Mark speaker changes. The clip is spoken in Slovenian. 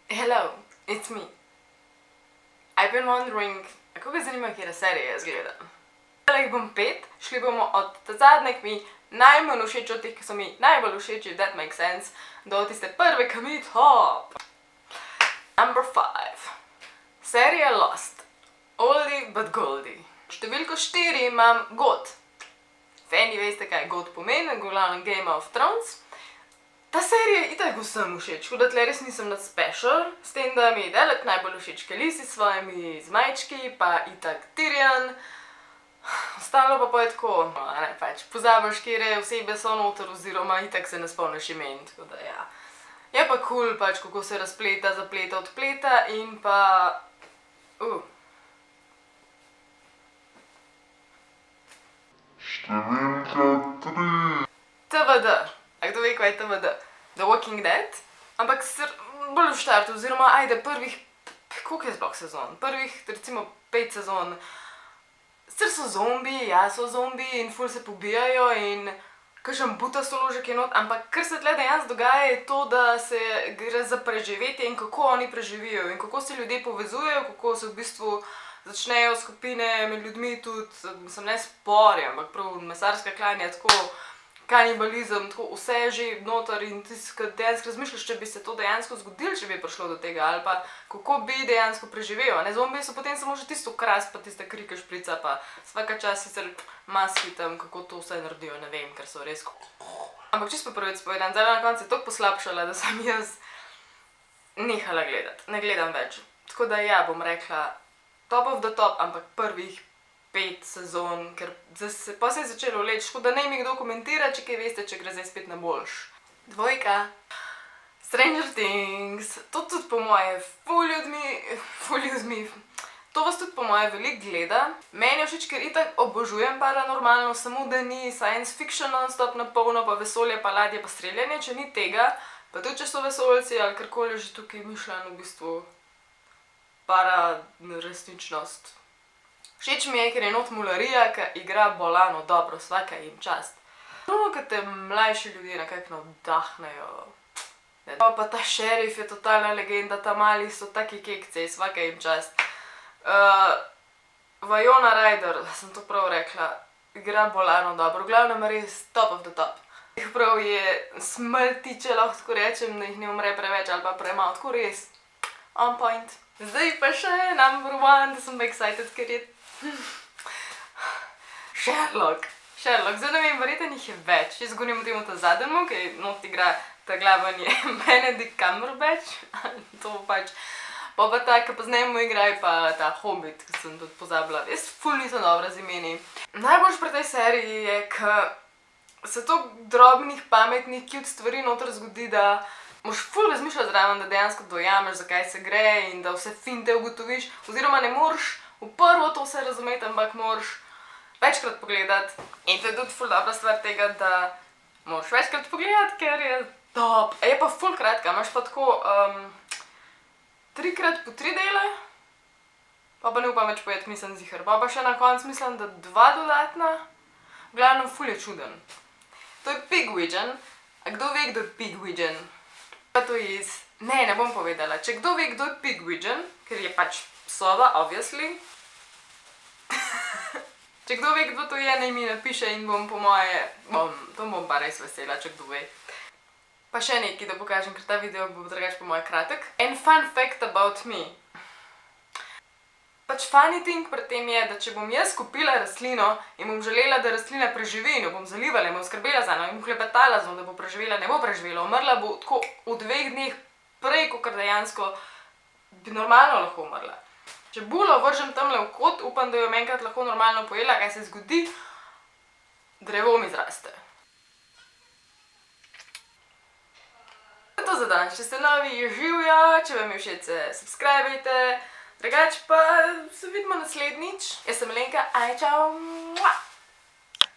Speaker 1: Hello, it's me. I've been wondering, kako ga zanima, kjera serija jaz gledam. Jih bom 5, šli bomo od zadnje, ki mi najmanj všeč, od teh, ki so mi najbolj všeč, if that makes sense, do tiste prve, ki mi top. Number 5. Serija Lost. Oldie but goldie. Številko 4 imam GOAT. Fani veste, kaj GOAT pomeni, glavnem Game of Thrones. Ta serija je itak vsem všeč, tako da tle res nisem nad special, s tem, da mi je dalek najbolj všeč Khaleesi s svojimi zmajčki, pa itak Tyrion. Ostalo pa je tako, pač pozabiš, kjere osebe so noter, oziroma itak se ne spomniš imen, tako da ja. Je pa cool pač, kako se razpleta, zapleta, odpleta in pa...
Speaker 2: Številka 3.
Speaker 1: TVD. A kdo ve, kaj je TVD? The Walking Dead? Ampak bolj v štartu, oziroma ajde prvih... Koliko je sploh sezon? Prvih, recimo 5 sezon. So zombiji, ja, so zombiji in ful se pobijajo in kakšen butast vložek je not, ampak kar se tle dejansko dogaja je to, da se gre za preživetje in kako oni preživijo in kako se ljudje povezujejo, kako se v bistvu začnejo skupine med ljudmi tudi, mislim, ne spori, ampak prav mesarska klanja, tako kanibalizem, tako vse je že noter in ti dejansko razmišljaš, če bi se to dejansko zgodilo, če bi prišlo do tega, ali pa kako bi dejansko preživel, ne, zombiji so potem samo še tisto kras, pa tiste krike šprica, pa vsaka čas sicer maski tam, kako to vse naredijo, ne vem, ker so res... Ampak čisto prvič povedan, zdaj na koncu je toliko poslabšala, da sem jaz nehala gledati, ne gledam več. Tako da ja, bom rekla top of the top, ampak prvih 5 sezon, ker pa se je začelo vleči, tako da naj mi kdo komentira, če kaj veste, če gre zdaj spet na boljš. 2. Stranger Things. To tudi po moje ful ljudmi, to vas tudi po moje veliko gleda. Meni je všeč, ker itak obožujem paranormalno, samo da ni science fiction non-stop na polno, pa vesolje, pa ladje, pa streljanje, če ni tega, pa tudi če so vesoljci ali karkoli že tukaj mišljeno v bistvu pararesničnost. Všeč mi je, ker je not mularija, ki igra bolano dobro, svaka jim čast. Ono, kad te mlajši ljudje nekako navdahnejo. Pa ta šerif je totalna legenda, ta mali so taki kekci, svaka jim čast. Winona Ryder, sem to prav rekla, igra bolano dobro, v glavnem res top of the top. Prav je smrti, če lahko tako rečem, da jih ne umre preveč ali pa premalo, tako res on point. Zdaj pa še number 1, da sem pa excited, ker je Sherlock. Zdaj ne vem, verjetno jih je več. Jaz govorim o temu ta zadnjemu, ki not igra ta glaven je Benedict Cumberbatch. To pač. Pa ta, ki pozneje mu igra, je pa ta Hobbit, ki sem tudi pozabila. Jaz ful nisem dobra z imeni. Najboljš pri tej seriji je, ke se toliko drobnih, pametnih, cute stvari noter zgodi, da moraš ful razmišljati zraven, da dejansko dojameš, zakaj se gre in da vse finte ugotoviš, oziroma ne moreš v prvo to vse razumeti, ampak moraš večkrat pogledati. In to je tudi ful dobra stvar tega, da moraš večkrat pogledati, ker je top. Je pa ful kratka, imaš pa tako 3x3 dele, pa ne upam več povedati, mislim ziher. Pa še na koncu mislim, da 2 dodatna. V glavnem ful je čuden. To je Pigwidgeon. A kdo ve, kdo je Pigwidgeon? Pa to je iz... Ne bom povedala. Če kdo ve, kdo je Pigwidgeon, ker je pač sova, obviously. Če kdo ve, kdo to je, naj mi napiše in bom po moje... To bom pa res vesela, če kdo ve. Pa še nekaj, da pokažem, ker ta video bo drugače po moje kratek. En fun fact about me. Pač funny thing pri tem je, da če bom jaz kupila rastlino in bom želela, da rastlina preživi in jo bom zalivala in bom skrbela za njo in bom klepetala z njo, da bo preživela, ne bo preživela. Umrla bo tako v 2 dneh prej, kakor dejansko bi normalno lahko umrla. Če bulo vržem tamle v kot, upam, da jo enkrat lahko normalno pojela, kaj se zgodi, drevo mi zraste. To je to za dan. Če ste novi, živjo, če vam je všeč, se subscribejte, drugače pa se vidimo naslednjič. Jaz sem Lenka, aj čau!